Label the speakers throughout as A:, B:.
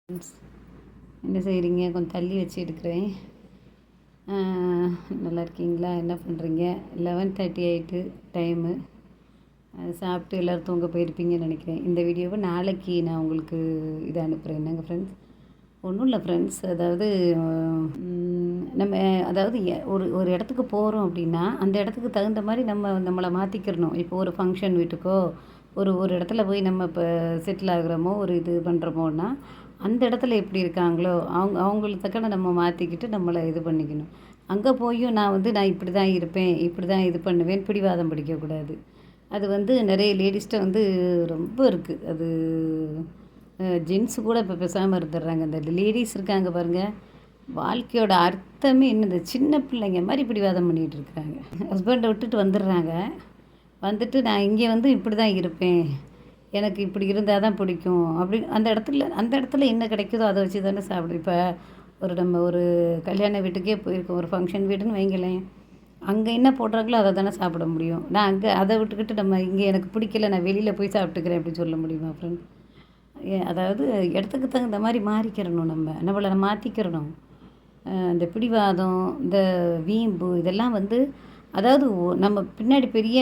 A: Friends, என்ன செய்கிறீங்க? கொஞ்சம் தள்ளி வச்சு எடுக்கிறேன். நல்லா இருக்கீங்களா? என்ன பண்ணுறீங்க? 11:30 ஆகிட்டு டைமு. சாப்பிட்டு எல்லோரும் தூங்க போயிருப்பீங்கன்னு நினைக்கிறேன். இந்த வீடியோவை நாளைக்கு நான் உங்களுக்கு இதை அனுப்புகிறேன். என்னங்க ஃப்ரெண்ட்ஸ், ஒன்றும் இல்லை ஃப்ரெண்ட்ஸ். அதாவது நம்ம அதாவது ஒரு ஒரு இடத்துக்கு போகிறோம் அப்படின்னா அந்த இடத்துக்கு தகுந்த மாதிரி நம்மளை மாற்றிக்கிறணும். இப்போ ஒரு ஃபங்க்ஷன் வீட்டுக்கோ ஒரு ஒரு இடத்துல போய் நம்ம இப்போ செட்டில் ஆகுறோமோ ஒரு இது பண்ணுறோமோன்னா அந்த இடத்துல எப்படி இருக்காங்களோ அவங்களுக்கு தக்கன நம்ம மாற்றிக்கிட்டு நம்மளை இது பண்ணிக்கணும். அங்கே போயும் நான் இப்படி தான் இருப்பேன், இப்படி தான் இது பண்ணுவேன், பிடிவாதம் பிடிக்கக்கூடாது. அது நிறைய லேடிஸ்கிட்ட ரொம்ப இருக்குது. அது ஜென்ஸு கூட இப்போ பேசாமல் இருந்துடுறாங்க. இந்த லேடிஸ் இருக்காங்க பாருங்கள், வாழ்க்கையோட அர்த்தமே என்ன, இந்த சின்ன பிள்ளைங்க மாதிரி பிடிவாதம் பண்ணிகிட்டு இருக்கிறாங்க. ஹஸ்பண்டை விட்டுட்டு வந்துடுறாங்க. வந்துட்டு நான் இங்கே இப்படி தான் இருப்பேன், எனக்கு இப்படி இருந்தால் தான் பிடிக்கும் அப்படின்னு அந்த இடத்துல என்ன கிடைக்குதோ அதை வச்சு தானே சாப்பிடும். இப்போ நம்ம ஒரு கல்யாண வீட்டுக்கே போயிருக்கோம், ஒரு ஃபங்க்ஷன் வீடுன்னு வைங்களேன். அங்கே என்ன போடுறாங்களோ அதை தானே சாப்பிட முடியும். நான் அங்கே அதை விட்டுக்கிட்டு நம்ம இங்கே எனக்கு பிடிக்கல, நான் வெளியில் போய் சாப்பிட்டுக்கிறேன் அப்படின்னு சொல்ல முடியுமா ஃப்ரெண்ட்? அதாவது இடத்துக்கு தகுந்த மாதிரி மாறிக்கிறணும், நம்மளை மாற்றிக்கிறணும். இந்த பிடிவாதம், இந்த வீம்பு இதெல்லாம் அதாவது நம்ம பின்னாடி பெரிய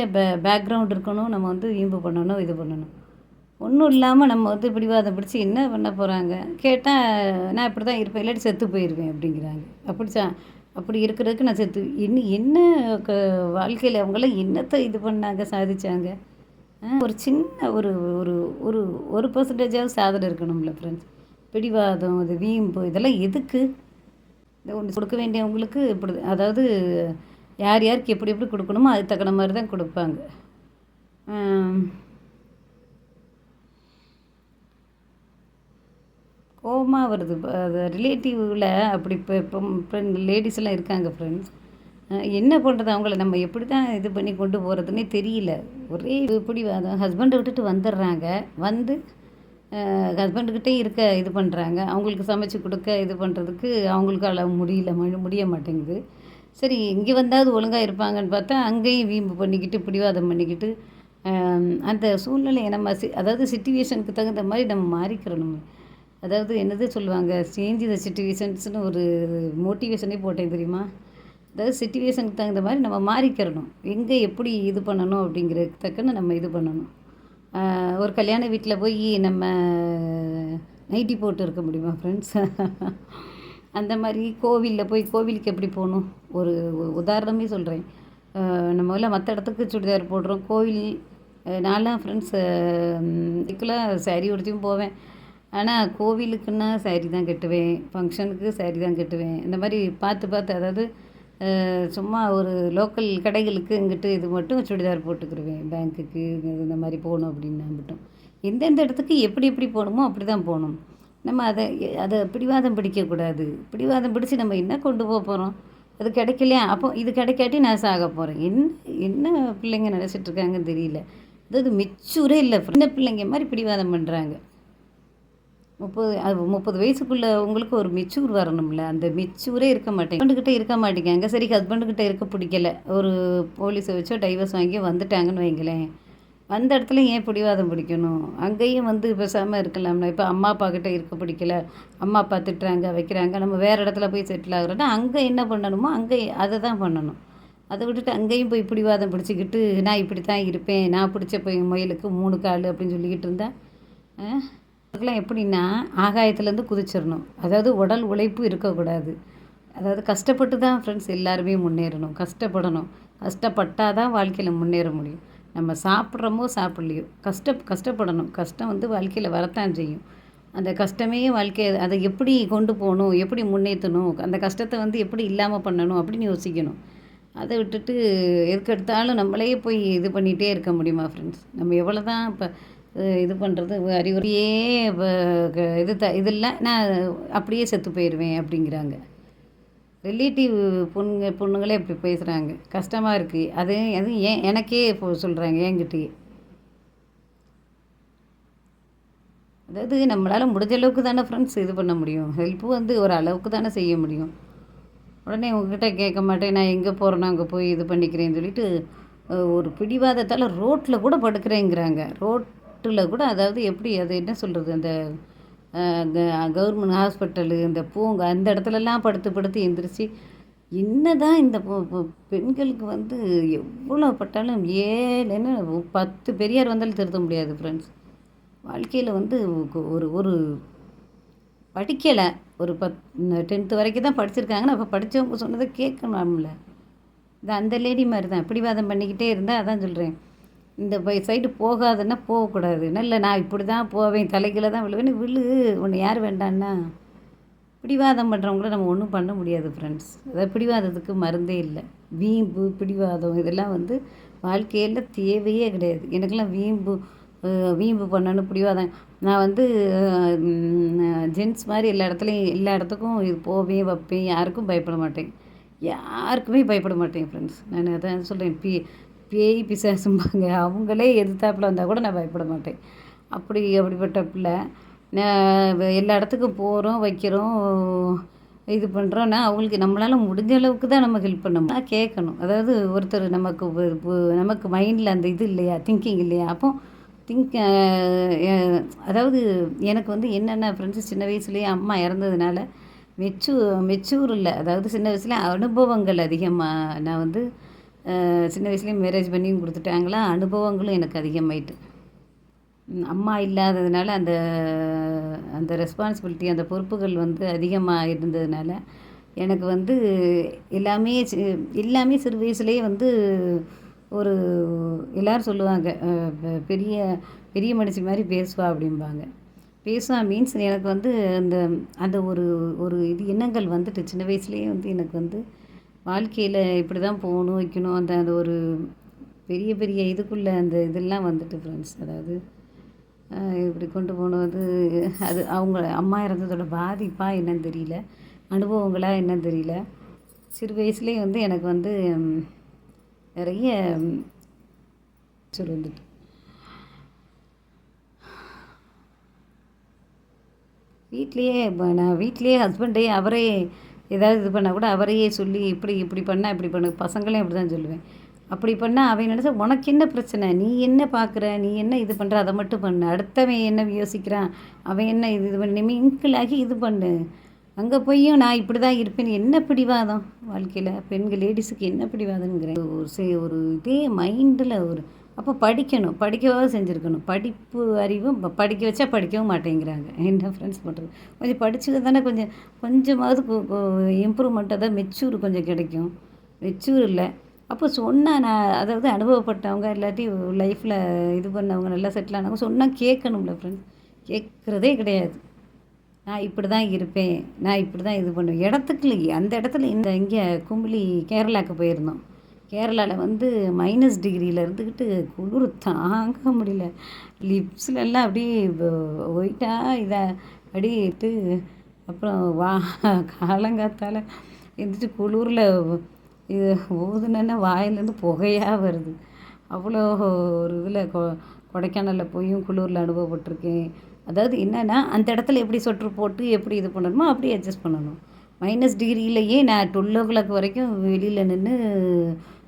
A: பேக்ரவுண்ட் இருக்கணும். நம்ம வீம்பு பண்ணணும், இது பண்ணணும். ஒன்றும் இல்லாமல் நம்ம பிடிவாதம் பிடிச்சி என்ன பண்ண போகிறாங்க கேட்டால், நான் இப்படி தான் இருப்பேன், இல்லாட்டி செத்து போயிடுவேன் அப்படிங்கிறாங்க. அப்படி இருக்கிறதுக்கு நான் செத்து என்ன வாழ்க்கையில் அவங்களாம் என்னத்தை இது பண்ணாங்க, சாதிச்சாங்க? ஒரு சின்ன ஒரு ஒரு ஒரு ஒரு பர்சன்டேஜாவது சாதனை இருக்கணும்ல ஃப்ரெண்ட்ஸ். பிடிவாதம், இது வீம்பு இதெல்லாம் எதுக்கு? இந்த ஒன்று கொடுக்க வேண்டியவங்களுக்கு இப்படி, அதாவது யார் யாருக்கு எப்படி எப்படி கொடுக்கணுமோ அது தக்கன மாதிரி தான் கொடுப்பாங்க. கோபமாக வருது. அது ரிலேட்டிவில் அப்படி இப்போ லேடிஸ்லாம் இருக்காங்க ஃப்ரெண்ட்ஸ். என்ன பண்ணுறது, அவங்கள நம்ம எப்படி தான் இது பண்ணி கொண்டு போகிறதுனே தெரியல. ஒரே பிடிவாதம். ஹஸ்பண்டை விட்டுட்டு வந்துடுறாங்க. ஹஸ்பண்டுக்கிட்டே இருக்க இது பண்ணுறாங்க. அவங்களுக்கு சமைச்சு கொடுக்க இது பண்ணுறதுக்கு அவங்களுக்கால முடிய மாட்டேங்குது. சரி, இங்கே வந்தாவது ஒழுங்காக இருப்பாங்கன்னு பார்த்தா அங்கேயும் வீம்பு பண்ணிக்கிட்டு பிடிவாதம் பண்ணிக்கிட்டு அந்த சூழ்நிலையை நம்ம அதாவது சிச்சுவேஷனுக்கு தகுந்த மாதிரி நம்ம மாறிக்கிறணும். அதாவது என்னது சொல்லுவாங்க, சேஞ்ச் த சிச்சுவேஷன்ஸ்னு ஒரு மோட்டிவேஷனே போட்டேன் தெரியுமா? அதாவது சிச்சுவேஷனுக்கு தகுந்த மாதிரி நம்ம மாறிக்கிறணும். எங்கே எப்படி இது பண்ணணும் அப்படிங்கிறதுக்கு தக்கன்னு நம்ம இது பண்ணணும். ஒரு கல்யாண வீட்டில் போய் நம்ம நைட்டி போட்டு இருக்க முடியுமா ஃப்ரெண்ட்ஸ்? அந்த மாதிரி கோவிலுக்கு எப்படி போகணும், ஒரு உதாரணமே சொல்கிறேன். நம்ம மற்ற இடத்துக்கு சுடிதார் போடுறோம். கோவில் நான்லாம் ஃப்ரெண்ட்ஸ் இதுக்கெல்லாம் சாரீ உடுத்தியும் போவேன். ஆனால் கோவிலுக்குன்னா சாரீ தான் கட்டுவேன், ஃபங்க்ஷனுக்கு சாரீ தான் கட்டுவேன். இந்த மாதிரி பார்த்து அதாவது சும்மா ஒரு லோக்கல் கடைகளுக்கு இங்கிட்டு இது மட்டும் சுடிதார் போட்டுக்கிடுவேன். பேங்க்குக்கு இந்த மாதிரி போகணும் அப்படின்னா மட்டும் எந்தெந்த இடத்துக்கு எப்படி எப்படி போகணுமோ அப்படி தான் போகணும். நம்ம அதை பிடிவாதம் பிடிக்கக்கூடாது. பிடிவாதம் பிடிச்சி நம்ம என்ன கொண்டு போகிறோம்? அது கிடைக்கலையா, அப்போ இது கிடைக்காட்டி நான் சாக போகிறேன். என்ன பிள்ளைங்க நினச்சிட்ருக்காங்கன்னு தெரியல. அதாவது மெச்சூரே இல்லை, சின்ன பிள்ளைங்க மாதிரி பிடிவாதம் பண்ணுறாங்க. 30 வயசுக்குள்ளே உங்களுக்கு ஒரு மெச்சூர் வரணும்ல, அந்த மெச்சூரே இருக்க மாட்டேங்க. ஹஸ்பண்டுக்கிட்ட இருக்க மாட்டேங்க. சரி, ஹஸ்பண்டுக்கிட்ட இருக்க பிடிக்கல, ஒரு போலீஸை வச்சோ டைவர்ஸ் வாங்கி வந்துட்டாங்கன்னு வைங்களேன். வந்த இடத்துல ஏன் பிடிவாதம் பிடிக்கணும்? அங்கேயும் பேசாமல் இருக்கலாம்ல. இப்போ அம்மா அப்பா கிட்டே இருக்க பிடிக்கல, அம்மா அப்பா திட்டுறாங்க வைக்கிறாங்க, நம்ம வேறு இடத்துல போய் செட்டில் ஆகுறோன்னா அங்கே என்ன பண்ணணுமோ அங்கே அதை தான் பண்ணணும். அதை விட்டுட்டு அங்கேயும் போய் பிடிவாதம் பிடிச்சிக்கிட்டு நான் இப்படி தான் இருப்பேன், நான் பிடிச்ச போய் முயலுக்கு 3 கால் அப்படின்னு சொல்லிக்கிட்டு இருந்தேன். அதுக்கெல்லாம் எப்படின்னா ஆகாயத்துலேருந்து குதிச்சிடணும். அதாவது உடல் உழைப்பு இருக்கக்கூடாது. அதாவது கஷ்டப்பட்டு தான் ஃப்ரெண்ட்ஸ் எல்லாருமே முன்னேறணும். கஷ்டப்பட்டால் தான் வாழ்க்கையில் முன்னேற முடியும். நம்ம சாப்பிட்றோமோ சாப்பிட்லையோ கஷ்டப்படணும். கஷ்டம் வாழ்க்கையில் வரத்தான் செய்யும். அந்த கஷ்டமே வாழ்க்கையை அதை எப்படி கொண்டு போகணும், எப்படி முன்னேற்றணும், அந்த கஷ்டத்தை எப்படி இல்லாமல் பண்ணணும் அப்படின்னு யோசிக்கணும். அதை விட்டுட்டு எதுக்கெடுத்தாலும் நம்மளே போய் இது பண்ணிகிட்டே இருக்க முடியுமா ஃப்ரெண்ட்ஸ்? நம்ம எவ்வளோ தான் இப்போ இது பண்ணுறது, அறிவுரையே இதெல்லாம் நான் அப்படியே செத்து போயிடுவேன் அப்படிங்கிறாங்க. ரிலேட்டிவ் பொண்ணுங்களே இப்படி பேசுகிறாங்க. கஷ்டமாக இருக்குது. அது எனக்கே சொல்கிறாங்க என்கிட்டயே. அதாவது நம்மளால் முடிஞ்ச அளவுக்கு தானே ஃப்ரெண்ட்ஸ் இது பண்ண முடியும். ஹெல்ப்பு ஒரு அளவுக்கு தானே செய்ய முடியும். உடனே உங்ககிட்ட கேட்க மாட்டேன், நான் எங்கே போகிறேனோ அங்கே போய் இது பண்ணிக்கிறேன்னு சொல்லிட்டு ஒரு பிடிவாதத்தால் ரோட்டில் கூட படுக்கிறேங்கிறாங்க. ரோட்டில் கூட, அதாவது எப்படி, அது என்ன சொல்கிறது, அந்த கவர்மெண்ட் ஹாஸ்பிட்டலு, இந்த பூங்கா அந்த இடத்துலலாம் படுத்து படுத்து எந்திரிச்சு என்னதான் இந்த பெண்களுக்கு வந்து எவ்வளோ பட்டாலும் ஏன்னு 10 பெரியார் வந்தாலும் திருத்த முடியாது ஃப்ரெண்ட்ஸ். வாழ்க்கையில் வந்து ஒரு ஒரு படிக்கலை, ஒரு 10th வரைக்கும் தான் படிச்சிருக்காங்கன்னா அப்போ படித்தவங்க சொன்னதை கேட்கணும்ல. இது அந்த லேடி மாதிரி தான் பிடிவாதம் பண்ணிக்கிட்டே இருந்தால் அதான் சொல்கிறேன். இந்த சைடு போகாதுன்னா போகக்கூடாது. இல்லை நான் இப்படி தான் போவேன், தலைகீழ தான் விழுவேன்னு விழு, ஒன்று யார் வேண்டான்னா. பிடிவாதம் பண்ணுறவங்கள நம்ம ஒன்றும் பண்ண முடியாது ஃப்ரெண்ட்ஸ். அதாவது பிடிவாதத்துக்கு மருந்தே இல்லை. வீம்பு பிடிவாதம் இதெல்லாம் வந்து வாழ்க்கையில் தேவையே கிடையாது. எனக்கெல்லாம் வீம்பு பண்ணணும் பிடிவாதம். நான் வந்து ஜென்ஸ் மாதிரி எல்லா இடத்துக்கும் இது போவேன் வைப்பேன், யாருக்கும் பயப்பட மாட்டேன், யாருக்குமே பயப்பட மாட்டேன் ஃப்ரெண்ட்ஸ். நான் அதான் சொல்கிறேன், பேய் பிசாசும்பாங்க, அவங்களே எதிர்த்தாப்புல வந்தால் கூட நான் பயப்பட மாட்டேன். அப்படிப்பட்ட பிள்ளை. எல்லா இடத்துக்கும் போகிறோம் வைக்கிறோம் இது பண்ணுறோன்னா அவங்களுக்கு நம்மளால் முடிஞ்ச அளவுக்கு தான் நம்ம ஹெல்ப் பண்ணணும், கேட்கணும். அதாவது ஒருத்தர் நமக்கு மைண்டில் அந்த இது இல்லையா, திங்கிங் இல்லையா, அப்போ அதாவது எனக்கு வந்து என்னென்ன ஃப்ரெண்ட்ஸு சின்ன வயசுலேயே அம்மா இறந்ததுனால மெச்சூர் இல்லை. அதாவது சின்ன வயசுல அனுபவங்கள் அதிகமாக. நான் வந்து சின்ன வயசுலேயே மேரேஜ் பண்ணியும் கொடுத்துட்டாங்களா, அனுபவங்களும் எனக்கு அதிகமாயிட்டு. அம்மா இல்லாததுனால அந்த அந்த ரெஸ்பான்சிபிலிட்டி, அந்த பொறுப்புகள் வந்து அதிகமாக இருந்ததுனால எனக்கு வந்து எல்லாமே சிறு வயசுலேயே வந்து ஒரு எல்லோரும் சொல்லுவாங்க, பெரிய பெரிய மனுஷி மாதிரி பேசுவா அப்படிம்பாங்க. பேசுவா மீன்ஸ் எனக்கு வந்து அந்த அந்த ஒரு இது எண்ணங்கள் வந்துட்டு சின்ன வயசுலேயே வந்து எனக்கு வந்து வாழ்க்கையில் இப்படி தான் போகணும் வைக்கணும், அந்த ஒரு பெரிய பெரிய இதுக்குள்ளே அந்த இதெல்லாம் வந்துட்டு ஃப்ரெண்ட்ஸ். அதாவது இப்படி கொண்டு போனது அது அவங்க அம்மா இறந்ததோட பாதிப்பா என்னன்னு தெரியல, அனுபவங்களாக என்னன்னு தெரியல. சிறு வயசுலேயே வந்து எனக்கு வந்து நிறைய வந்துட்டு நான் வீட்லேயே ஹஸ்பண்டே அவரே ஏதாவது இது பண்ணால் கூட அவரையே சொல்லி இப்படி பண்ணால் இப்படி பண்ணு, பசங்களையும் அப்படி தான் சொல்லுவேன். அப்படி பண்ணால் அவன் நினச்சா உனக்கு என்ன பிரச்சனை, நீ என்ன பார்க்குற, நீ என்ன இது பண்ணுற, அதை மட்டும் பண்ணு, அடுத்தவன் என்ன யோசிக்கிறான், அவன் என்ன இது பண்ணி மிங்கிளாகி இது பண்ணு, அங்கே போயும் நான் இப்படி தான் இருப்பேன். என்ன பிடிவாதம் வாழ்க்கையில் பெண்கள் லேடிஸுக்கு என்ன பிடிவாதங்கிறேன். ஒரு இதே மைண்டில் அப்போ படிக்கவாவது செஞ்சுருக்கணும். படிப்பு அறிவும் படிக்க வச்சா படிக்கவும் மாட்டேங்கிறாங்க. என்ன ஃப்ரெண்ட்ஸ் பண்ணுறது, கொஞ்சம் படித்தது தானே கொஞ்சமாவது இம்ப்ரூவ்மெண்ட், அதாவது மெச்சூர் கொஞ்சம் கிடைக்கும். மெச்சூர் இல்லை. அப்போ சொன்னால் நான் அதாவது அனுபவப்பட்டவங்க இல்லாட்டி லைஃப்பில் இது பண்ணவங்க நல்லா செட்டில் ஆனவங்க சொன்னால் கேட்கணும்ல ஃப்ரெண்ட்ஸ். கேட்குறதே கிடையாது. நான் இப்படி தான் இருப்பேன், நான் இப்படி தான் இது பண்ணுவேன். இடத்துக்கு அந்த இடத்துல இங்கே கும்பலி கேரளாவுக்கு போயிருந்தோம். கேரளாவில் வந்து -டிகிரியில் இருந்துக்கிட்டு குளிர் தாங்க முடியல. லிப்ஸ்லெல்லாம் அப்படியே ஒயிட்டாக இதை அப்படிட்டு அப்புறம் காலங்காத்தால் எழுந்திரிச்சு குளிரில் இது ஊதுனன்னா வாயிலேருந்து புகையாக வருது. அவ்வளோ ஒரு இதில் கொடைக்கானலில் போயும் குளிரில் அனுபவப்பட்டிருக்கேன். அதாவது என்னென்னா அந்த இடத்துல எப்படி சொட்ரு போட்டு எப்படி இது பண்ணணுமோ அப்படி அட்ஜஸ்ட் பண்ணணும். -டிகிரியிலேயே நான் 12 வரைக்கும் வெளியில் நின்று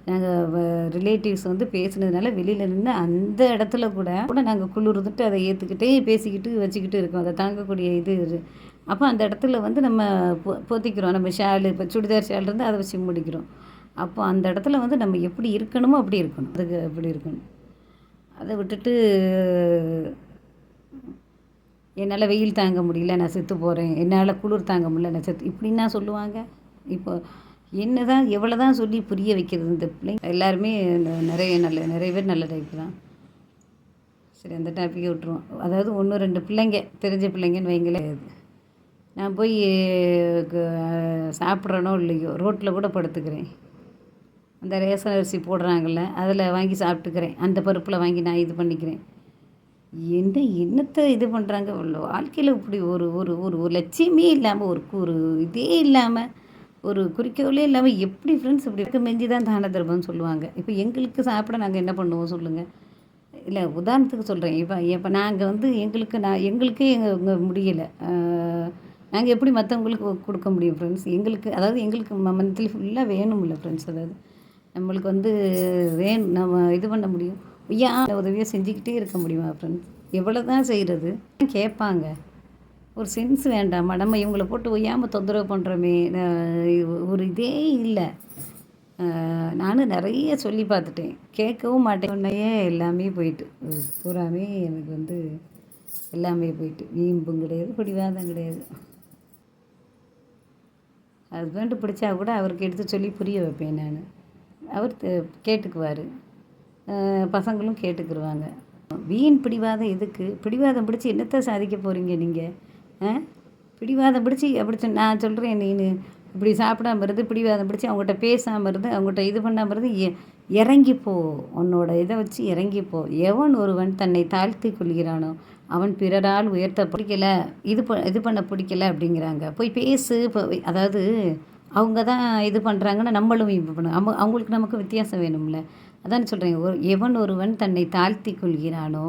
A: நாங்கள் ரிலேட்டிவ்ஸ் வந்து பேசுனதுனால வெளியில் நின்று அந்த இடத்துல கூட நாங்கள் குளிர்ந்துட்டு அதை ஏற்றுக்கிட்டே பேசிக்கிட்டு வச்சுக்கிட்டு இருக்கோம். அதை தாங்கக்கூடிய இது. அப்போ அந்த இடத்துல வந்து நம்ம பொத்திக்கிறோம். நம்ம ஷாலு இப்போ சுடிதார் ஷால் இருந்து அதை வச்சு முடிக்கிறோம். அப்போ அந்த இடத்துல வந்து நம்ம எப்படி இருக்கணுமோ அப்படி இருக்கணும். அதுக்கு அப்படி இருக்கணும். அதை விட்டுட்டு என்னால் வெயில் தாங்க முடியல, நான் செத்து போகிறேன், என்னால் குளிர் தாங்க முடியல, நான் செத்து இப்படின்னா சொல்லுவாங்க. இப்போ என்ன தான் எவ்வளோ தான் சொல்லி புரிய வைக்கிறது இந்த பிள்ளைங்க எல்லாருமே. நிறைய பேர் நல்ல டைப் தான். சரி, அந்த டாப்பிக்கை விட்டுருவோம். அதாவது 1-2 பிள்ளைங்க தெரிஞ்ச பிள்ளைங்கன்னு வைங்களேன். நான் போய் சாப்பிட்றேனோ இல்லையோ ரோட்டில் கூட படுத்துக்கிறேன். அந்த ரேஷன் அரிசி போடுறாங்கள்ல அதில் வாங்கி சாப்பிட்டுக்கிறேன். அந்த பருப்பில் வாங்கி நான் இது பண்ணிக்கிறேன். என்னத்தை இது பண்ணுறாங்க வாழ்க்கையில். இப்படி ஒரு ஒரு ஒரு லட்சியமே இல்லாமல் ஒரு இதே இல்லாமல் ஒரு குறிக்கோளே இல்லாமல் எப்படி ஃப்ரெண்ட்ஸ் இப்படி இருக்க மெஞ்சி தான் தான தர்மம்னு சொல்லுவாங்க. இப்போ எங்களுக்கு சாப்பிட நாங்கள் என்ன பண்ணுவோம் சொல்லுங்கள். இல்லை உதாரணத்துக்கு சொல்கிறேன். இப்போ நாங்கள் வந்து எங்களுக்கே எங்கள் முடியலை. நாங்கள் எப்படி மற்றவங்களுக்கு கொடுக்க முடியும் ஃப்ரெண்ட்ஸ். எங்களுக்கு மந்த்லி ஃபுல்லாக வேணும்ல ஃப்ரெண்ட்ஸ். அதாவது நம்மளுக்கு வந்து நம்ம இது பண்ண முடியும். உதவியாக செஞ்சுக்கிட்டே இருக்க முடியுமா ஃப்ரெண்ட்ஸ். எவ்வளோ தான் செய்கிறது கேட்பாங்க. ஒரு சென்ஸ் வேண்டாமா? நம்ம இவங்கள போட்டு ஒய்யாமல் தொந்தரவு பண்ணுறோமே, ஒரு இதே இல்லை. நானும் நிறைய சொல்லி பார்த்துட்டேன், கேட்கவும் மாட்டேன். உடனேயே எல்லாமே போயிட்டு பூராமே எனக்கு வந்து எல்லாமே போயிட்டு, வீம்பும் கிடையாது, பிடிவாதம் கிடையாது. ஹஸ்பண்டு பிடிச்சா கூட அவருக்கு எடுத்து சொல்லி புரிய வைப்பேன் நான். அவர் கேட்டுக்குவார், பசங்களும் கேட்டுக்கிருவாங்க. வீண் பிடிவாதம் எதுக்கு? பிடிவாதம் பிடிச்சி என்னத்தை சாதிக்க போகிறீங்க நீங்கள்? பிடிவாதம் பிடிச்சி அப்படி நான் சொல்கிறேன், நீ இப்படி சாப்பிடாம இருந்து, பிடிவாதம் பிடிச்சி அவங்ககிட்ட பேசாமல் இருந்து, அவங்ககிட்ட இது பண்ணாமல் இருந்து இறங்கிப்போ, உன்னோட இதை வச்சு இறங்கிப்போ. எவன் ஒருவன் தன்னை தாழ்த்தி கொள்கிறானோ அவன் பிறரால் உயர்த்த பிடிக்கல, இது பண்ண பிடிக்கல அப்படிங்கிறாங்க. போய் பேசு. இப்போ அதாவது அவங்க தான் இது பண்ணுறாங்கன்னா நம்மளும் இப்போ பண்ண அவங்களுக்கு நமக்கு வித்தியாசம் வேணும்ல. அதான் சொல்கிறேன், எவன் ஒருவன் தன்னை தாழ்த்தி கொள்கிறானோ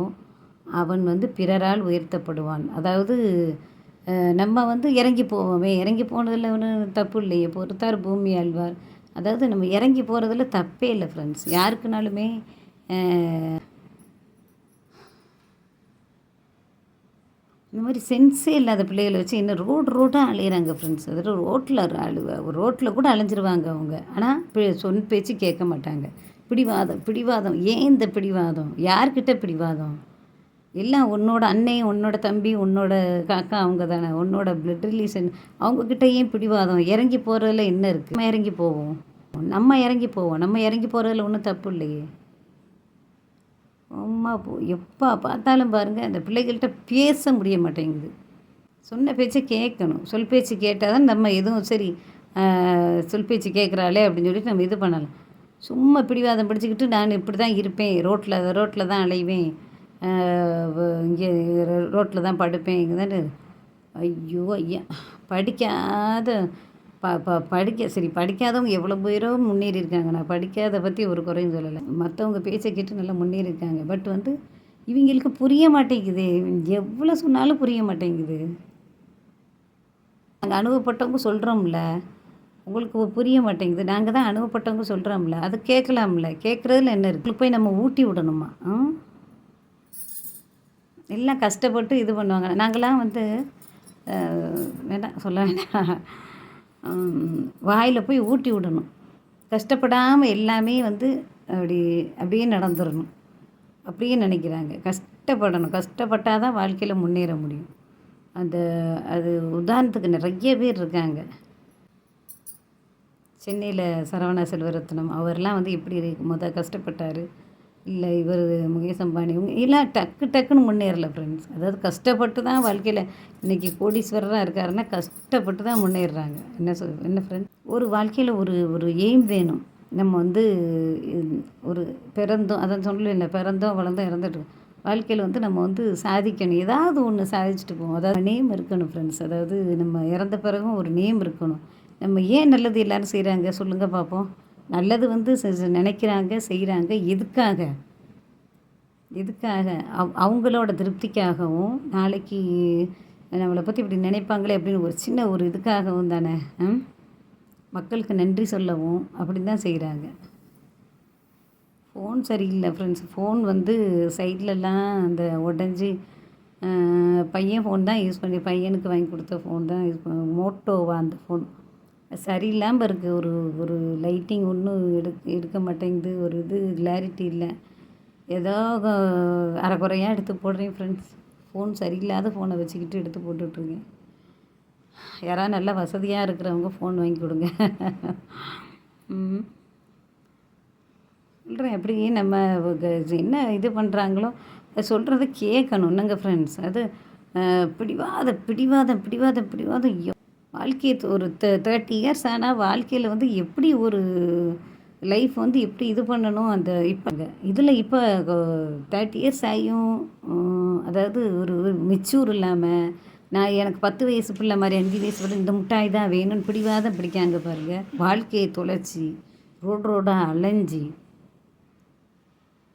A: அவன் வந்து பிறரால் உயர்த்தப்படுவான். அதாவது நம்ம வந்து இறங்கி போவோமே, இறங்கி போனதில் ஒன்றும் தப்பு இல்லையே, பொறுத்தார் பூமி ஆழ்வார். அதாவது நம்ம இறங்கி போகிறதுல தப்பே இல்லை ஃப்ரெண்ட்ஸ். யாருக்குனாலுமே இந்த மாதிரி சென்ஸே இல்லாத பிள்ளைகளை வச்சு இன்னும் ரோடாக அலையிறாங்க ஃப்ரெண்ட்ஸ். அதாவது ரோட்டில் கூட அலைஞ்சிருவாங்க அவங்க. ஆனால் சொன்ன பேச்சு கேட்க மாட்டாங்க. பிடிவாதம் ஏன் இந்த பிடிவாதம்? யார்கிட்ட பிடிவாதம்? எல்லாம் உன்னோட அண்ணன், உன்னோட தம்பி, உன்னோட காக்கா அவங்க தானே, உன்னோட பிளட் ரிலேஷன். அவங்கக்கிட்ட ஏன் பிடிவாதம்? இறங்கி போகிறதுல என்ன இருக்குது? நம்ம இறங்கி போவோம். நம்ம இறங்கி போகிறதுல ஒன்றும் தப்பு இல்லையே. அம்மா எப்போ பார்த்தாலும் பாருங்கள், அந்த பிள்ளைகள்கிட்ட பேச முடிய மாட்டேங்குது. சொன்ன பேச்சை கேட்கணும். சொல் பேச்சு கேட்டால் தான் நம்ம எதுவும் சரி, சொல் பேச்சு கேட்குறாளே அப்படின்னு சொல்லிட்டு நம்ம இது பண்ணலாம். சும்மா பிடிவாதம் பிடிச்சிக்கிட்டு நான் இப்படி தான் இருப்பேன், ரோட்டில் தான் அலைவேன், இங்கே ரோட்டில் தான் படுப்பேன், இங்கே தானே. ஐயோ ஐயா, படிக்காத படிக்காதவங்க எவ்வளோ பேரோ முன்னேறி இருக்காங்க. நான் படிக்காத பற்றி ஒரு குறையும் சொல்லலை. மற்றவங்க பேச்சை கேட்டு நல்லா முன்னேறி இருக்காங்க. பட் வந்து இவங்களுக்கு புரிய மாட்டேங்குது. எவ்வளோ சொன்னாலும் புரிய மாட்டேங்குது. நாங்கள் அனுபவப்பட்டவங்க சொல்கிறோம்ல, உங்களுக்கு புரிய மாட்டேங்குது. நாங்கள் தான் அனுபவப்பட்டவங்க சொல்கிறோம்ல, அது கேட்கலாம்ல. கேட்குறதுல என்ன இருக்குது? போய் நம்ம ஊட்டி விடணுமா? எல்லாம் கஷ்டப்பட்டு இது பண்ணுவாங்க. நாங்களாம் வந்து வேண்டாம், சொல்ல வேண்டாம், வாயில் போய் ஊட்டி விடணும். கஷ்டப்படாமல் எல்லாமே வந்து அப்படியே நடந்துடணும் அப்படியே நினைக்கிறாங்க. கஷ்டப்பட்டால் தான் வாழ்க்கையில் முன்னேற முடியும். அது உதாரணத்துக்கு நிறைய பேர் இருக்காங்க. சென்னையில் சரவணா செல்வரத்னம் அவர்லாம் வந்து எப்படி கஷ்டப்பட்டார். இல்லை இவர் முகேஷ் அம்பானி இவங்க எல்லாம் டக்குன்னு முன்னேறலை ஃப்ரெண்ட்ஸ். அதாவது கஷ்டப்பட்டு தான் வாழ்க்கையில் இன்றைக்கி கோடீஸ்வரராக இருக்காருன்னா கஷ்டப்பட்டு தான் முன்னேறுறாங்க. என்ன ஃப்ரெண்ட்ஸ், ஒரு வாழ்க்கையில் ஒரு எய்ம் வேணும். நம்ம வந்து ஒரு பிறந்தோம், அதான் சொல்லலை, பிறந்தோம் வளர்ந்தோம் இறந்துட்டோம். வாழ்க்கையில் வந்து நம்ம வந்து சாதிக்கணும், ஏதாவது ஒன்று சாதிச்சுட்டு போவோம். அதாவது நேம் இருக்கணும் ஃப்ரெண்ட்ஸ். அதாவது நம்ம இறந்த பிறகும் ஒரு நேம் இருக்கணும். நம்ம ஏன் நல்லது எல்லோரும் செய்கிறாங்க சொல்லுங்கள் பார்ப்போம். நல்லது வந்து நினைக்கிறாங்க, செய்கிறாங்க. எதுக்காக? அவங்களோட திருப்திக்காகவும், நாளைக்கு நம்மளை பற்றி இப்படி நினைப்பாங்களே அப்படின்னு ஒரு சின்ன ஒரு இதுக்காகவும் தானே. மக்களுக்கு நன்றி சொல்லவும் அப்படி தான் செய்கிறாங்க. ஃபோன் சரியில்லை ஃப்ரெண்ட்ஸ். ஃபோன் வந்து சைட்லலாம் அந்த உடஞ்சி, பையன் ஃபோன் தான் யூஸ் பண்ணி, பையனுக்கு வாங்கி கொடுத்த ஃபோன் தான் யூஸ் பண்ண, மோட்டோவா அந்த ஃபோன் சரியில்லாமல் இருக்குது. ஒரு லைட்டிங் ஒன்றும் எடுக்க மாட்டேங்குது. ஒரு இது கிளாரிட்டி இல்லை. ஏதோ அரைக்குறையாக எடுத்து போடுறேன் ஃப்ரெண்ட்ஸ். ஃபோன் சரியில்லாத ஃபோனை வச்சுக்கிட்டு எடுத்து போட்டுட்ருக்கேன். யாராவது நல்லா வசதியாக இருக்கிறவங்க ஃபோன் வாங்கி கொடுங்க. சொல்கிறேன், எப்படி நம்ம என்ன இது பண்ணுறாங்களோ சொல்கிறத கேட்கணும். என்னங்க ஃப்ரெண்ட்ஸ், அது பிடிவாதம் வாழ்க்கையை ஒரு 30 இயர்ஸ் ஆனால் வாழ்க்கையில் வந்து எப்படி ஒரு லைஃப் வந்து எப்படி இது பண்ணணும். அந்த இப்போ 30 இயர்ஸ் ஆகியும் அதாவது ஒரு மெச்சூர் இல்லாமல், நான் எனக்கு 10 வயசு பிள்ளை மாதிரி 5 வயசு பிள்ளை இந்த மிட்டாய் தான் வேணும்னு பிடிவாதம் பிடிக்காங்க பாருங்கள். வாழ்க்கையை தொலைச்சி ரோடாக அலைஞ்சி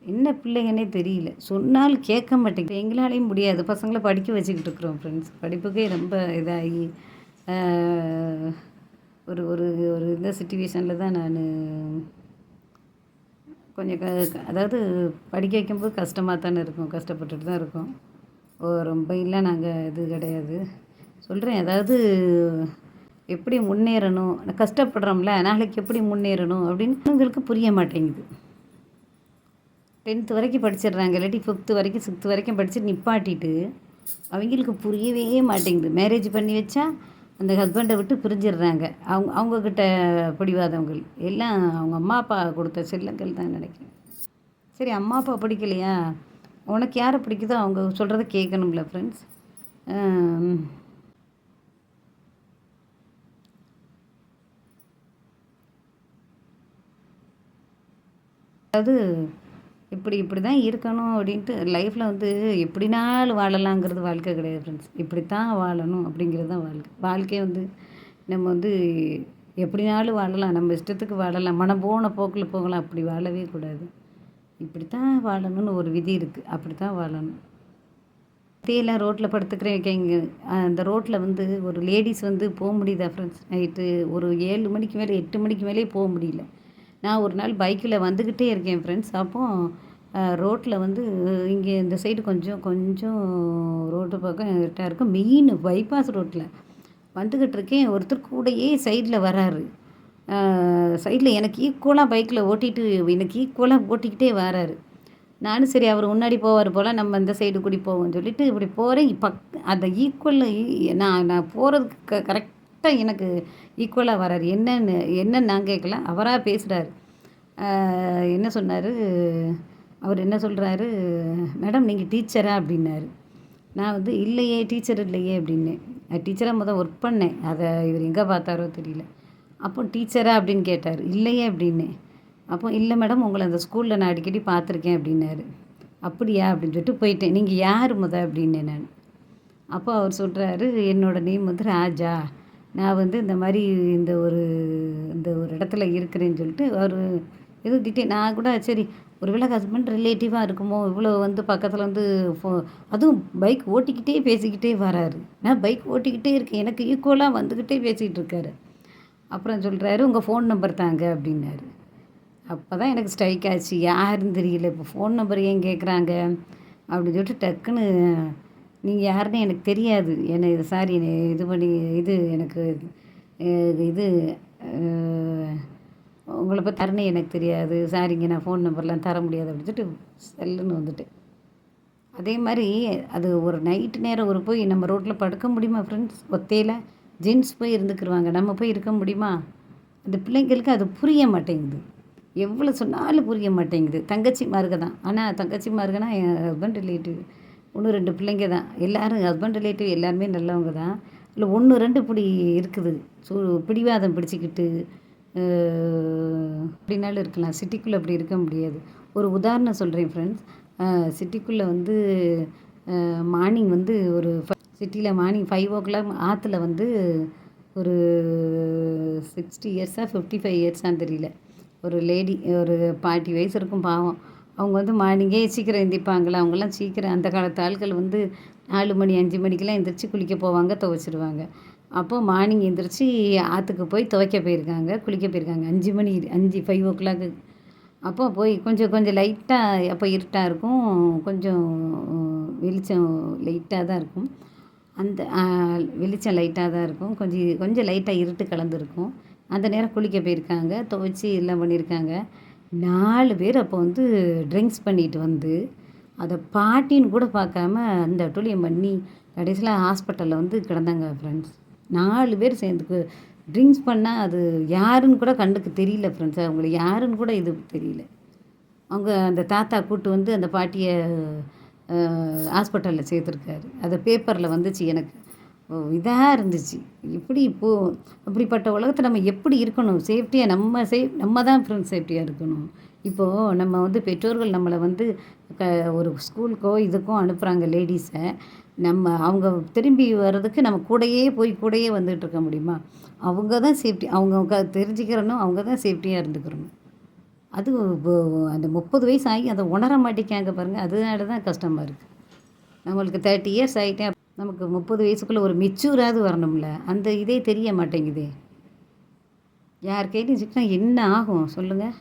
A: என்ன பிள்ளைங்கன்னே தெரியல. சொன்னாலும் கேட்க மாட்டேங்குது. எங்களாலேயும் முடியாது. பசங்களை படிக்க வச்சுக்கிட்டு இருக்கிறோம் ஃப்ரெண்ட்ஸ். படிப்புக்கே ரொம்ப இதாகி ஒரு ஒரு ஒரு இந்த சிச்சுவேஷனில் தான் நான் கொஞ்சம் அதாவது படிக்க வைக்கும்போது கஷ்டமாக தானே இருக்கும், கஷ்டப்பட்டுட்டு தான் இருக்கோம். ரொம்ப இல்லை, நாங்கள் இது கிடையாது. சொல்கிறேன். அதாவது எப்படி முன்னேறணும், கஷ்டப்படுறோம்ல, நாளைக்கு எப்படி முன்னேறணும் அப்படின்னு அவங்களுக்கு புரிய மாட்டேங்குது. 10th வரைக்கும் படிச்சிடுறாங்க, இல்லாட்டி 5th வரைக்கும் 6th வரைக்கும் படிச்சுட்டு நிப்பாட்டிட்டு அவங்களுக்கு புரியவே மாட்டேங்குது. மேரேஜ் பண்ணி வச்சா அந்த ஹஸ்பண்டை விட்டு பிரிஞ்சிடுறாங்க. அவங்கக்கிட்ட பிடிவாதவங்கள் எல்லாம் அவங்க அம்மா அப்பா கொடுத்த செல்லங்கள் தான் நினைக்கிறேன். சரி, அம்மா அப்பா பிடிக்கலையா, உனக்கு யாரை பிடிக்குதோ அவங்க சொல்கிறத கேட்கணும்ல ஃப்ரெண்ட்ஸ். அதாவது இப்படி தான் இருக்கணும் அப்படின்ட்டு லைஃப்பில் வந்து எப்படினாலும் வாழலாங்கிறது வாழ்க்கை கிடையாது ஃப்ரெண்ட்ஸ். இப்படித்தான் வாழணும் அப்படிங்கிறது தான் வாழ்க்கை. வாழ்க்கையை வந்து நம்ம வந்து எப்படினாலும் வாழலாம், நம்ம இஷ்டத்துக்கு வாழலாம், மனம் போன போக்கில் போகலாம். அப்படி வாழவே கூடாது. இப்படித்தான் வாழணும்னு ஒரு விதி இருக்குது, அப்படித்தான் வாழணும். தேலாம் ரோட்டில் படுத்துக்கிறேங்க. அந்த ரோட்டில் வந்து ஒரு லேடிஸ் வந்து போக முடியுதா ஃப்ரெண்ட்ஸ்? நைட்டு ஒரு 7 மணிக்கு மேலே 8 மணிக்கு மேலே போக முடியல. நான் ஒரு நாள் பைக்கில் வந்துக்கிட்டே இருக்கேன் ஃப்ரெண்ட்ஸ். அப்போது ரோட்டில் வந்து இங்கே இந்த சைடு கொஞ்சம் கொஞ்சம் ரோட்டு பக்கம் இருட்டாக இருக்கும். மெயின் பைபாஸ் ரோட்டில் வந்துக்கிட்டு இருக்கேன். ஒருத்தர் கூடயே சைடில் வராரு. சைடில் எனக்கு ஈக்குவலாக பைக்கில் ஓட்டிகிட்டு எனக்கு ஈக்குவலாக ஓட்டிக்கிட்டே வராரு. நானும் சரி அவர் முன்னாடி போவார் போல், நம்ம இந்த சைடு கூடி போவோம்னு சொல்லிட்டு இப்படி போகிறேன். அந்த ஈக்குவலில் நான் போகிறதுக்கு கரெக்டாக எனக்கு ஈக்குவலாக வராரு. என்னன்னு நான் கேட்கல, அவராக பேசுகிறாரு. என்ன சொன்னார் அவர், என்ன சொல்கிறாரு, மேடம் நீங்கள் டீச்சரா அப்படின்னாரு. நான் வந்து இல்லையே, டீச்சர் இல்லையே அப்படின்னேன். டீச்சராக ஒர்க் பண்ணேன், அதை இவர் எங்கே பார்த்தாரோ தெரியல. அப்போ டீச்சரா அப்படின்னு கேட்டார். இல்லையே அப்படின்னேன். அப்போ இல்லை மேடம், உங்களை அந்த ஸ்கூலில் நான் அடிக்கடி பார்த்துருக்கேன் அப்படின்னாரு. அப்படியா அப்படின்னு சொல்லிட்டு போயிட்டேன். நீங்கள் யார் அப்படின்னேன் நான். அப்போ அவர் சொல்கிறாரு, என்னோடய நேம் வந்து ராஜா, நான் வந்து இந்த மாதிரி இந்த ஒரு இடத்துல இருக்கிறேன்னு சொல்லிட்டு அவர் எதுவும் திட்டேன். நான் கூட சரி ஒருவேளை ஹஸ்பண்ட் ரிலேட்டிவாக இருக்குமோ, இவ்வளோ வந்து பக்கத்தில் வந்து அதுவும் பைக் ஓட்டிக்கிட்டே பேசிக்கிட்டே வராரு. நான் பைக் ஓட்டிக்கிட்டே இருக்கேன், எனக்கு ஈக்குவலாக வந்துக்கிட்டே பேசிகிட்டு இருக்காரு. அப்புறம் சொல்கிறாரு, உங்கள் ஃபோன் நம்பர் தாங்க அப்படின்னாரு. அப்போ தான் எனக்கு ஸ்ட்ரைக் ஆச்சு, யாருன்னு தெரியல, இப்போ ஃபோன் நம்பர் ஏன் கேட்குறாங்க அப்படின்னு சொல்லிட்டு டக்குன்னு, நீங்கள் யாருன்னு எனக்கு தெரியாது, என்னை சாரி இது பண்ணி இது எனக்கு இது உங்களை பற்றி யாருன்னு எனக்கு தெரியாது, சாரிங்க நான் ஃபோன் நம்பர்லாம் தர முடியாது அப்படின்னு சொல்லிட்டு செல்லுன்னு வந்துட்டேன். அதே மாதிரி அது ஒரு நைட்டு நேரம் போய் நம்ம ரோட்டில் படுக்க முடியுமா ஃப்ரெண்ட்ஸ்? ஒத்தையில் ஜென்ஸ் போய் இருந்துக்கிடுவாங்க, நம்ம போய் இருக்க முடியுமா? அந்த பிள்ளைங்களுக்கு அது புரிய மாட்டேங்குது. எவ்வளோ சொன்னாலும் புரிய மாட்டேங்குது. தங்கச்சிமாருங்க தான், ஆனால் தங்கச்சிமாருங்கன்னா என் ஹஸ்பண்ட் ரிலேட்டிவ் 1 2 பிள்ளைங்க தான். எல்லோரும் ஹஸ்பண்ட் ரிலேட்டிவ் எல்லாருமே நல்லவங்க தான். இல்லை 1 2 இப்படி இருக்குது, பிடிவாதம் பிடிச்சிக்கிட்டு அப்படின்னாலும் இருக்கலாம். சிட்டிக்குள்ளே அப்படி இருக்க முடியாது. ஒரு உதாரணம் சொல்கிறேன் ஃப்ரெண்ட்ஸ். சிட்டிக்குள்ளே வந்து மார்னிங் வந்து சிட்டியில் மார்னிங் 5 o'clock ஆற்றுல வந்து ஒரு 60 இயர்ஸா 55 இயர்ஸான்னு தெரியல, ஒரு லேடி, ஒரு 40 வயசு இருக்கும் பாவம். அவங்க வந்து மார்னிங்கே சீக்கிரம் எந்திரிப்பாங்களா, அவங்கெல்லாம் சீக்கிரம், அந்த காலத்து ஆட்கள் வந்து 4 மணி 5 மணிக்கெல்லாம் எந்திரிச்சு குளிக்க போவாங்க, துவைச்சிருவாங்க. அப்போது மார்னிங் எந்திரிச்சு ஆற்றுக்கு போய் துவைக்க போயிருக்காங்க, குளிக்க போயிருக்காங்க. 5 மணி 5 o'clock. அப்போ போய் கொஞ்சம் கொஞ்சம் லைட்டாக, அப்போ இருட்டாக இருக்கும், கொஞ்சம் வெளிச்சம் லைட்டாக தான் இருக்கும். அந்த வெளிச்சம் லைட்டாக தான் இருக்கும், கொஞ்சம் கொஞ்சம் லைட்டாக இருட்டு கலந்துருக்கும். அந்த நேரம் குளிக்க போயிருக்காங்க, துவைச்சி எல்லாம் பண்ணியிருக்காங்க. 4 பேர் அப்போ வந்து ட்ரிங்க்ஸ் பண்ணிட்டு வந்து அதை பாட்டின்னு கூட பார்க்காம அந்த அட்டூழியம் பண்ணி கடைசியில் ஹாஸ்பிட்டலில் வந்து கிடந்தாங்க ஃப்ரெண்ட்ஸ். 4 பேர் சேர்ந்து ட்ரிங்க்ஸ் பண்ணால் அது யாருன்னு கூட கண்ணுக்கு தெரியல ஃப்ரெண்ட்ஸ். அவங்களுக்கு யாருன்னு கூட இது தெரியல. அவங்க அந்த தாத்தா கூப்பிட்டு வந்து அந்த பாட்டியை ஹாஸ்பிட்டலில் சேர்த்துருக்காரு. அது பேப்பரில் வந்துச்சு, எனக்கு இதாக இருந்துச்சு. இப்படி இப்போது அப்படிப்பட்ட உலகத்தை நம்ம எப்படி இருக்கணும், சேஃப்டியாக நம்ம தான் ஃப்ரெண்ட்ஸ் சேஃப்டியாக இருக்கணும். இப்போது நம்ம வந்து பெற்றோர்கள் நம்மளை வந்து ஒரு ஸ்கூலுக்கோ இதுக்கோ அனுப்புகிறாங்க லேடிஸை, அவங்க திரும்பி வர்றதுக்கு நம்ம கூடயே வந்துகிட்டு இருக்க முடியுமா? அவங்க தான் சேஃப்டி, அவங்க தெரிஞ்சுக்கிறணும், அவங்க தான் சேஃப்டியாக இருந்துக்கிறணும். அது அந்த 30 வயசு ஆகி அதை உணர மாட்டேங்காங்க பாருங்கள், அதனால தான் கஷ்டமாக இருக்குது. நம்மளுக்கு 30 இயர்ஸ் ஆகிட்டேன், நமக்கு 30 வயசுக்குள்ளே ஒரு மெச்சூராவது வரணும்ல, அந்த இதே தெரிய மாட்டேங்குதே. யார் கையிலையும் சிக்கினா என்ன ஆகும் சொல்லுங்கள்?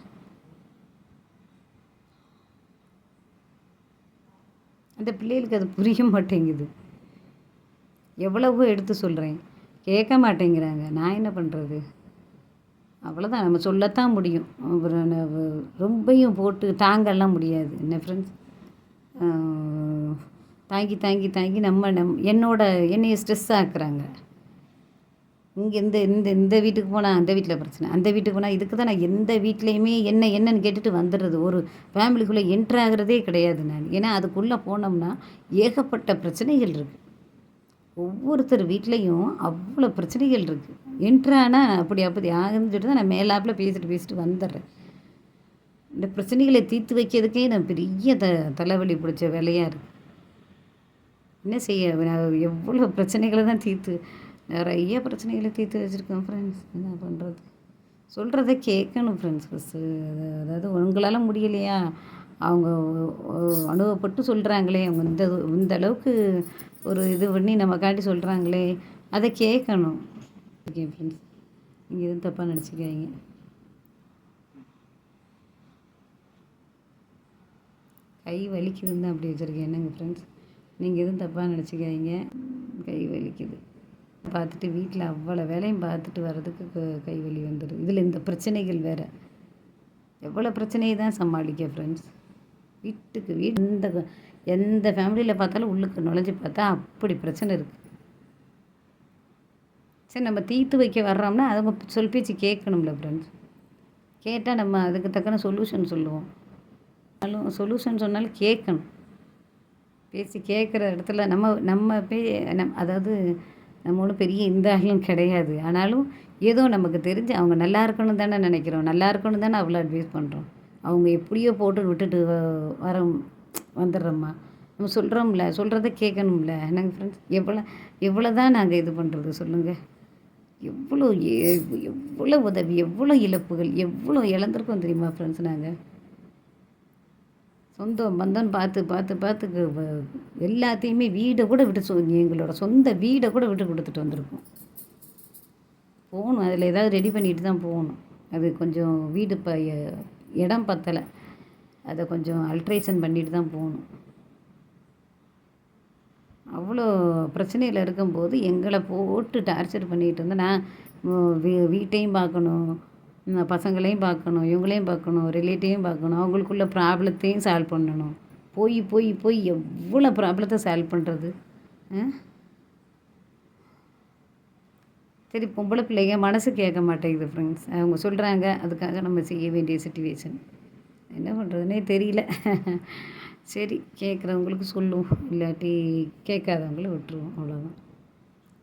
A: அந்த பிள்ளைகளுக்கு அது புரிய மாட்டேங்குது. எவ்வளவோ எடுத்து சொல்கிறேன், கேட்க மாட்டேங்கிறாங்க. நான் என்ன பண்ணுறது? அவ்வளோதான், நம்ம சொல்லத்தான் முடியும். அப்புறம் ரொம்பையும் போட்டு தாங்கலாம் முடியாது என்ன ஃப்ரெண்ட்ஸ். தாங்கி தாங்கி தாங்கி என்னைய ஸ்ட்ரெஸ் ஆக்குறாங்க. இங்கே இந்த இந்த இந்த வீட்டுக்கு போனால் அந்த வீட்டில் பிரச்சனை, அந்த வீட்டுக்கு போனால் இதுக்கு தான் நான் எந்த வீட்லேயுமே என்னன்னு கேட்டுட்டு வந்துடுறது. ஒரு ஃபேமிலிக்குள்ளே என்ட்ரு ஆகிறதே கிடையாது நான். ஏன்னா அதுக்குள்ளே போனோம்னா ஏகப்பட்ட பிரச்சனைகள் இருக்குது. ஒவ்வொருத்தர் வீட்லேயும் அவ்வளோ பிரச்சனைகள் இருக்குது. என்ட்ரானா அப்படி ஆகுதுன்னு சொல்லிட்டு தான் நான் மேலாப்பில் பேசிட்டு வந்துடுறேன். இந்த பிரச்சனைகளை தீர்த்து வைக்கிறதுக்கே நான் பெரிய தலைவலி பிடிச்ச வேலையாக இருக்குது. என்ன செய்ய, நான் எவ்வளோ பிரச்சனைகளை தான் நிறைய பிரச்சனைகளை தீர்த்து வச்சுருக்கேன் ஃப்ரெண்ட்ஸ். என்ன பண்ணுறது? சொல்கிறத கேட்கணும் ஃப்ரெண்ட்ஸ் ஃபஸ்ட்டு. அதாவது உங்களால் முடியலையா, அவங்க அனுபவப்பட்டு சொல்கிறாங்களே, அவங்க இந்த அளவுக்கு ஒரு இது பண்ணி நமக்காண்டி சொல்கிறாங்களே, அதை கேட்கணும். ஓகே ஃப்ரெண்ட்ஸ், நீங்கள் எதுவும் தப்பாக நினச்சிக்காதீங்க. கை வலிக்குதுன்னு தான் அப்படி வச்சுருக்கேன். என்னங்க ஃப்ரெண்ட்ஸ், நீங்கள் எதுவும் தப்பாக நினச்சிக்காதீங்க. கை வலிக்குது பார்த்துட்டு வீட்டில் அவ்வளோ வேலையும் பார்த்துட்டு வர்றதுக்கு கை வலி வந்துடும். இதில் இந்த பிரச்சனைகள் வேறு, எவ்வளோ பிரச்சனையை தான் சமாளிக்க ஃப்ரெண்ட்ஸ். வீட்டு எந்த ஃபேமிலியில் பார்த்தாலும் உள்ளுக்கு நுழைஞ்சி பார்த்தா அப்படி பிரச்சனை இருக்குது. சரி, நம்ம தீர்த்து வைக்க வர்றோம்னா அவங்க சொல் பேச்சு கேட்கணும்ல ஃப்ரெண்ட்ஸ். கேட்டால் நம்ம அதுக்கு தக்கன சொல்யூஷன் சொல்லுவோம். சொல்யூஷன் சொன்னாலும் கேட்கணும். பேசி கேட்குற இடத்துல அதாவது நம்ம ஒன்றும் பெரிய இந்த ஆளும் கிடையாது. ஆனாலும் ஏதோ நமக்கு தெரிஞ்சு அவங்க நல்லா இருக்கணும் தானே நினைக்கிறோம், நல்லா இருக்கணும் தானே அவ்வளோ அட்வைஸ் பண்ணுறோம். அவங்க எப்படியோ போட்டு விட்டுட்டு வந்துடுறோம்மா. நம்ம சொல்கிறோம்ல, சொல்கிறத கேட்கணும்ல. என்னங்க ஃப்ரெண்ட்ஸ், எவ்வளோ தான் நாங்கள் இது பண்ணுறது சொல்லுங்கள். எவ்வளோ உதவி, எவ்வளோ இழப்புகள், எவ்வளோ இழந்திருக்கோம் தெரியுமா ஃப்ரெண்ட்ஸ். நாங்கள் சொந்தம் பந்தம் பார்த்து எல்லாத்தையுமே வீடை கூட எங்களோட சொந்த வீடை கூட விட்டு கொடுத்துட்டு வந்திருக்கோம். போகணும், அதில் ஏதாவது ரெடி பண்ணிட்டு தான் போகணும். அது கொஞ்சம் வீடு இடம் பத்தலை, அதை கொஞ்சம் அல்ட்ரேஷன் பண்ணிட்டு தான் போகணும். அவ்வளோ பிரச்சனையில் இருக்கும்போது எங்களை போட்டு டார்ச்சர் பண்ணிகிட்டு இருந்தேன். நான் வீட்டையும் பார்க்கணும், பசங்களையும் பார்க்கணும், இவங்களையும் பார்க்கணும், ரிலேட்டிவையும் பார்க்கணும், அவங்களுக்குள்ள ப்ராப்ளத்தையும் சால்வ் பண்ணணும். போய் எவ்வளோ ப்ராப்ளத்தை சால்வ் பண்ணுறது. சரி, பொம்பளை பிள்ளைங்க மனசு கேட்க மாட்டேங்குது ஃப்ரெண்ட்ஸ். அவங்க சொல்கிறாங்க, அதுக்காக நம்ம செய்ய வேண்டிய சிச்சுவேஷன். என்ன பண்ணுறதுனே தெரியல. சரி, கேட்குறவங்களுக்கு சொல்லுவோம், இல்லாட்டி கேட்காதவங்கள விட்டுருவோம், அவ்வளோதான்.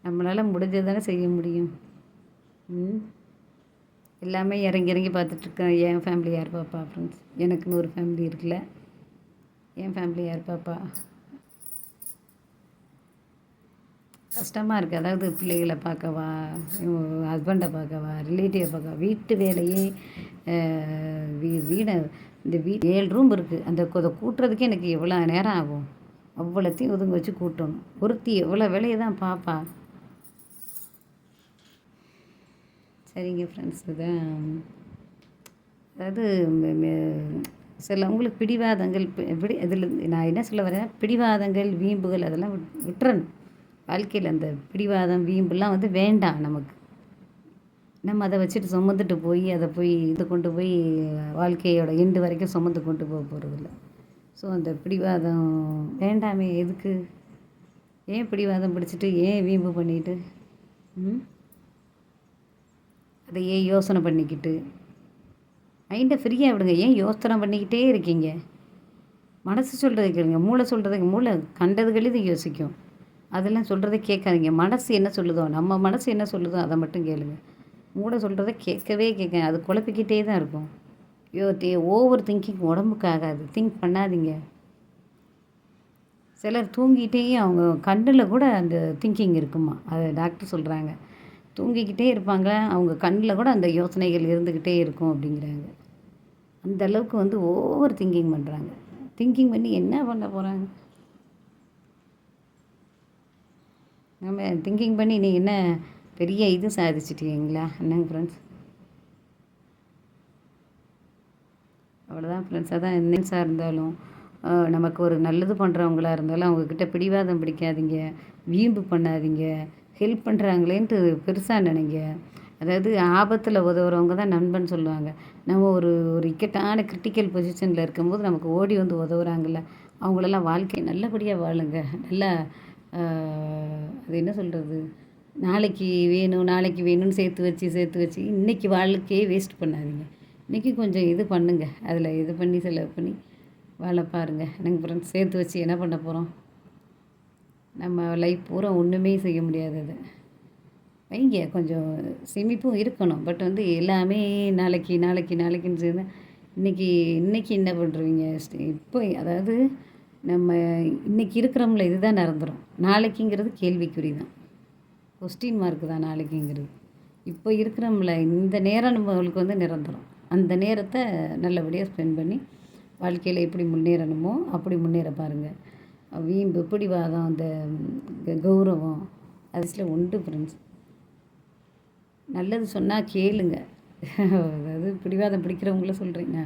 A: நம்மளால் முடிஞ்சது தானே செய்ய முடியும். எல்லாமே இறங்கி பார்த்துட்ருக்கேன். என் ஃபேமிலி யார் பாப்பா ஃப்ரெண்ட்ஸ்? எனக்குன்னு ஒரு ஃபேமிலி இருக்குல்ல, என் ஃபேமிலி யார் பாப்பா? கஷ்டமாக இருக்குது. அதாவது பிள்ளைகளை பார்க்கவா, ஹஸ்பண்டை பார்க்கவா, ரிலேட்டிவை பார்க்கவா, வீட்டு வேலையே இந்த 7 ரூம் இருக்குது. அதை கூட்டுறதுக்கே எனக்கு எவ்வளோ நேரம் ஆகும். அவ்வளோத்தையும் ஒதுங்க வச்சு கூட்டணும். ஒருத்தி எவ்வளோ வேலையை தான் பாப்பா. சரிங்க ஃப்ரெண்ட்ஸ், இதுதான். அதாவது சிலவங்களுக்கு பிடிவாதங்கள் இதில் நான் என்ன சொல்ல வரேன், பிடிவாதங்கள் வீம்புகள் அதெல்லாம் விட்டுறணும் வாழ்க்கையில். அந்த பிடிவாதம் வீம்புலாம் வேண்டாம் நமக்கு. நம்ம அதை வச்சுட்டு சுமந்துட்டு போய் அதை இது கொண்டு போய் வாழ்க்கையோட எண்டு வரைக்கும் சுமந்து கொண்டு போக போகிறதில்ல. ஸோ அந்த பிடிவாதம் வேண்டாமே. எதுக்கு? ஏன் பிடிவாதம் பிடிச்சிட்டு, ஏன் வீம்பு பண்ணிட்டு, அதை ஏன் யோசனை பண்ணிக்கிட்டு, மைண்டை ஃப்ரீயாக விடுங்க. ஏன் யோசனை பண்ணிக்கிட்டே இருக்கீங்க? மனசு சொல்கிறத கேளுங்க. மூளை கண்டதுகளிது யோசிக்கும். அதெல்லாம் சொல்கிறத கேட்காதீங்க. மனசு என்ன சொல்லுதோ, நம்ம மனசு என்ன சொல்லுதோ அதை மட்டும் கேளுங்க. மூளை சொல்கிறத கேட்கவே அது குழப்பிக்கிட்டே தான் இருக்கும். ஓவர் திங்கிங் உடம்புக்கு ஆகாது. திங்க் பண்ணாதீங்க. சிலர் தூங்கிட்டே அவங்க கண்ணில் கூட அந்த திங்கிங் இருக்குமா, அதை டாக்டர் சொல்கிறாங்க. தூங்கிக்கிட்டே இருப்பாங்க, அவங்க கண்ணில் கூட அந்த யோசனைகள் இருந்துக்கிட்டே இருக்கும் அப்படிங்கிறாங்க. அந்த அளவுக்கு ஓவர் திங்கிங் பண்ணுறாங்க. திங்கிங் பண்ணி என்ன பண்ண போகிறாங்க? நம்ம திங்கிங் பண்ணி நீ என்ன பெரிய இது சாதிச்சிட்டீங்களா? என்னங்க ஃப்ரெண்ட்ஸ், அவ்வளோதான் ஃப்ரெண்ட்ஸ். அதான் என்னென்ஸாக இருந்தாலும் நமக்கு ஒரு நல்லது பண்ணுறவங்களா இருந்தாலும் அவங்கக்கிட்ட பிடிவாதம் பிடிக்காதீங்க. வீம்பு பண்ணாதீங்க. ஹெல்ப் பண்ணுறாங்களேன்ட்டு பெருசாக நினைங்க. அதாவது ஆபத்தில் உதவுறவங்க தான் நண்பன் சொல்லுவாங்க. நம்ம ஒரு ஒரு இக்கட்டான கிரிட்டிக்கல் பொசிஷனில் இருக்கும்போது நமக்கு ஓடி வந்து உதவுறாங்கல்ல, அவங்களெல்லாம் வாழ்க்கையை நல்லபடியாக வாழுங்க. நல்லா அது என்ன சொல்கிறது, நாளைக்கு வேணும் நாளைக்கு வேணும்னு சேர்த்து வச்சு இன்றைக்கி வாழ்க்கையே வேஸ்ட் பண்ணாதீங்க. இன்றைக்கி கொஞ்சம் இது பண்ணுங்க, அதில் இது பண்ணி செலவு பண்ணி வாழ பாருங்கள். எனக்கு ஃப்ரெண்ட்ஸ் சேர்த்து வச்சு என்ன பண்ண போகிறோம்? நம்ம லைஃப் பூரா ஒன்றுமே செய்ய முடியாது. அதை வைங்க, கொஞ்சம் சேமிப்பும் இருக்கணும். பட் வந்து எல்லாமே நாளைக்கு நாளைக்கு நாளைக்குன்னு சேர்ந்து இன்றைக்கி என்ன பண்ணுறீங்க? இப்போ அதாவது நம்ம இன்றைக்கி இருக்கிறோம்ல, இதுதான் நிரந்தரம். நாளைக்குங்கிறது கேள்விக்குறி தான், கொஸ்டின் மார்க் தான் நாளைக்குங்கிறது. இப்போ இருக்கிறோம்ல, இந்த நேரம் நம்மளுக்கு வந்து நிரந்தரம். அந்த நேரத்தை நல்லபடியாக ஸ்பெண்ட் பண்ணி வாழ்க்கையில் எப்படி முன்னேறணுமோ அப்படி முன்னேற பாருங்கள். வீம்பு பிடிவாதம் அந்த கௌரவம் அதில் உண்டு ஃப்ரெண்ட்ஸ். நல்லது சொன்னால் கேளுங்க. அதாவது பிடிவாதம் பிடிக்கிறவங்கள சொல்கிறீங்க,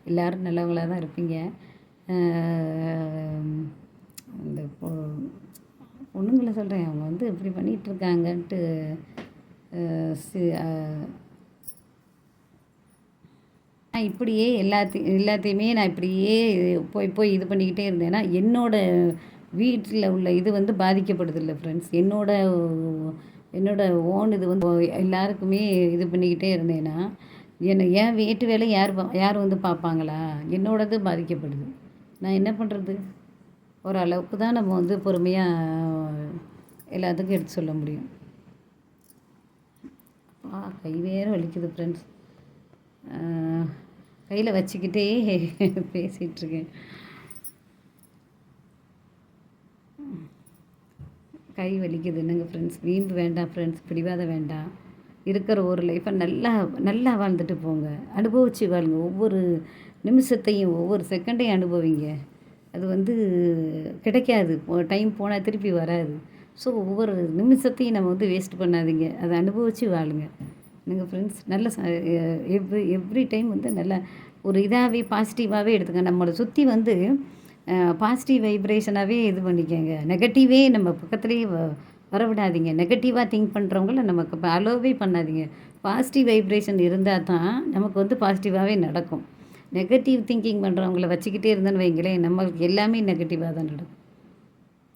A: எல்லோரும் நல்லவங்களாக தான் இருப்பீங்க. இந்த பொண்ணுங்களை சொல்கிறேன், அவங்க வந்து இப்படி பண்ணிகிட்ருக்காங்கன்ட்டு நான் இப்படியே எல்லாத்தையுமே நான் இப்படியே போய் இது பண்ணிக்கிட்டே இருந்தேன்னா என்னோடய வீட்டில் உள்ள இது வந்து பாதிக்கப்படுதில்ல ஃப்ரெண்ட்ஸ். என்னோட ஓன் இது வந்து எல்லாருக்குமே இது பண்ணிக்கிட்டே இருந்தேன்னா என் வீட்டு வேலை யார் வந்து பார்ப்பாங்களா? என்னோடது பாதிக்கப்படுது. நான் என்ன பண்ணுறது? ஓரளவுக்கு தான் நம்ம வந்து பொறுமையாக எல்லாத்துக்கும் எடுத்து சொல்ல முடியும். கை வேறு வலிக்குது ஃப்ரெண்ட்ஸ். கையில் வச்சுக்கிட்டே பேசிகிட்ருக்கேன். கை வலிக்குது. என்னங்க ஃப்ரெண்ட்ஸ், வீம்பு வேண்டாம் ஃப்ரெண்ட்ஸ், பிடிவாதம் வேண்டாம். இருக்கிற ஒரு லைஃப்பை நல்லா நல்லா வாழ்ந்துட்டு போங்க. அனுபவித்து வாழுங்க. ஒவ்வொரு நிமிஷத்தையும் ஒவ்வொரு செகண்டையும் அனுபவிங்க. அது வந்து கிடைக்காது, டைம் போனால் திருப்பி வராது. ஸோ ஒவ்வொரு நிமிஷத்தையும் நம்ம வந்து வேஸ்ட் பண்ணாதீங்க. அதை அனுபவித்து வாழுங்க. என்னங்க ஃப்ரெண்ட்ஸ், நல்ல எவ்ரி டைம் வந்து நல்லா ஒரு இதாகவே பாசிட்டிவாகவே எடுத்துங்க. நம்மளை சுற்றி வந்து பாசிட்டிவ் வைப்ரேஷனாகவே இது பண்ணிக்கங்க. நெகட்டிவே நம்ம பக்கத்துலேயே வரவிடாதீங்க. நெகட்டிவாக திங்க் பண்ணுறவங்கள நமக்கு அலோவே பண்ணாதீங்க. பாசிட்டிவ் வைப்ரேஷன் இருந்தால் தான் நமக்கு வந்து பாசிட்டிவாகவே நடக்கும். நெகட்டிவ் திங்கிங் பண்ணுறவங்கள வச்சுக்கிட்டே இருந்தேன்னு வைங்களேன், நம்மளுக்கு எல்லாமே நெகட்டிவாக தான் நடக்கும்.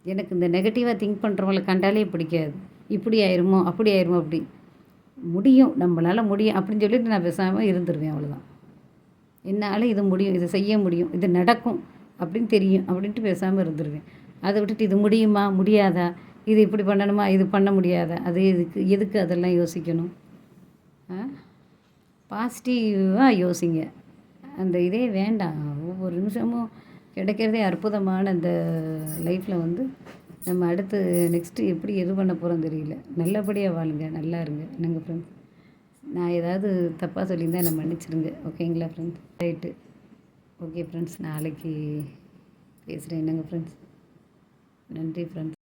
A: எனக்கு இந்த நெகட்டிவாக திங்க் பண்ணுறவங்கள கண்டாலே பிடிக்காது. இப்படி ஆயிருமோ அப்படி ஆயிருமோ, அப்படி முடியும், நம்மளால் முடியும் அப்படின்னு சொல்லிட்டு நான் பேசாமல் இருந்துருவேன். அவ்வளோதான். என்னால் இது முடியும், இதை செய்ய முடியும், இது நடக்கும் அப்படின்னு தெரியும் அப்படின்ட்டு பேசாமல் இருந்துருவேன். அதை விட்டுட்டு இது முடியுமா முடியாதா, இது இப்படி பண்ணணுமா இது பண்ண முடியாதா, அது எதுக்கு அதெல்லாம் யோசிக்கணும்? பாசிட்டிவாக யோசிங்க. அந்த இதே வேண்டாம். ஒவ்வொரு நிமிஷமும் கிடைக்கிறதே அற்புதமான அந்த லைஃப்பில் வந்து நம்ம அடுத்து நெக்ஸ்ட்டு எப்படி இது பண்ண போகிறோம் தெரியல. நல்லபடியாக வாழுங்க, நல்லா இருங்க. என்னங்க ஃப்ரெண்ட்ஸ், நான் ஏதாவது தப்பாக சொல்லியிருந்தேன் என்னை மன்னிச்சிடுங்க. ஓகேங்களா ஃப்ரெண்ட்ஸ்? ரைட்டு. ஓகே ஃப்ரெண்ட்ஸ், நாளைக்கு பேசுகிறேன். என்னங்க ஃப்ரெண்ட்ஸ், நன்றி ஃப்ரெண்ட்ஸ்.